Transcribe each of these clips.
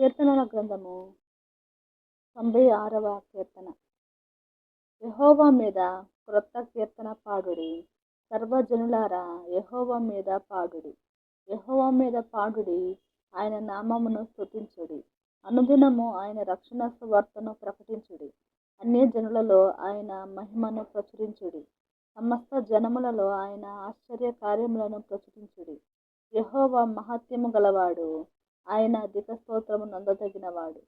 కీర్తనల గ్రంథము 96వ కీర్తన. యెహోవా మీద క్రొత్త కీర్తన పాడుడి, సర్వజనులారా యెహోవా మీద పాడుడి. యెహోవా మీద పాడుడి, ఆయన నామమును స్తుతించుడి. అనుదినము ఆయన రక్షణ సువార్తను ప్రకటించుడి. అన్యజనులలో ఆయన మహిమను ప్రచురించుడి. సమస్త జనములలో ఆయన ఆశ్చర్య కార్యములను ప్రచురించుడి. యెహోవా మహత్యము గలవాడు, ఆయన అధిక స్తోత్రము నొందదగినవాడు.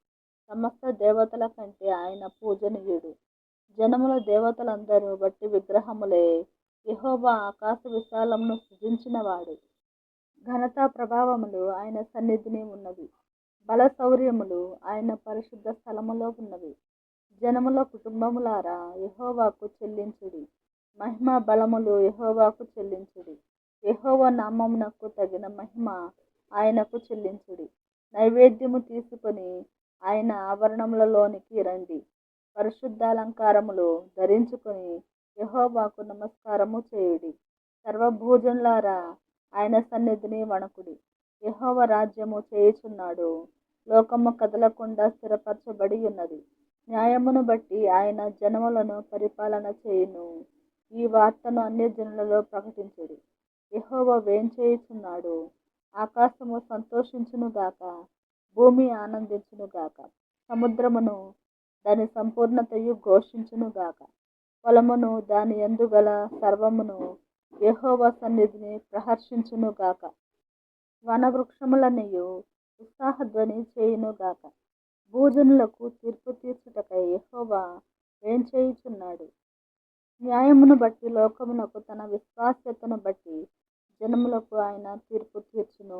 సమస్త దేవతల కంటే ఆయన పూజనీయుడు. జనముల దేవతలందరూ బట్టి విగ్రహములే. యెహోవా ఆకాశ విశాలమును సృజించినవాడు. ఘనత ప్రభావములు ఆయన సన్నిధిని ఉన్నవి. బల శౌర్యములు ఆయన పరిశుద్ధ స్థలములో ఉన్నవి. జనముల కుటుంబములారా యెహోవాకు చెల్లించుడి. మహిమ బలములు యెహోవాకు చెల్లించుడి. యెహోవా నామమునకు తగిన మహిమ ఆయనకు చెల్లించుడి. నైవేద్యము తీసుకొని ఆయన ఆవరణములలోనికి రండి. పరిశుద్ధాలంకారములు ధరించుకొని యెహోవాకు నమస్కారము చేయుడి. సర్వభూజనులారా ఆయన సన్నిధిని వణకుడి. యెహోవా రాజ్యము చేయుచున్నాడు. లోకము కదలకుండా స్థిరపరచబడి ఉన్నది. న్యాయమును బట్టి ఆయన జనములను పరిపాలన చేయును. ఈ వార్తను అన్యజనులలో ప్రకటించుడి. యెహోవా వేంచేయుచున్నాడు. ఆకాశము సంతోషించునుగాక, భూమి ఆనందించునుగాక, సముద్రమును దాని సంపూర్ణతయు ఘోషించునుగాక. పొలమును దాని యందు గల సర్వమును యెహోవా సన్నిధిని ప్రహర్షించునుగాక. వనవృక్షములన్నీయు ఉత్సాహధ్వని చేయునుగాక. భూజనులకు తీర్పు తీర్చుటకై యెహోవా వేంచేయుచున్నాడు. న్యాయమును బట్టి లోకమునకు, తన విశ్వాస్యతను బట్టి జనములకు ఆయన తీర్పు తీర్చును.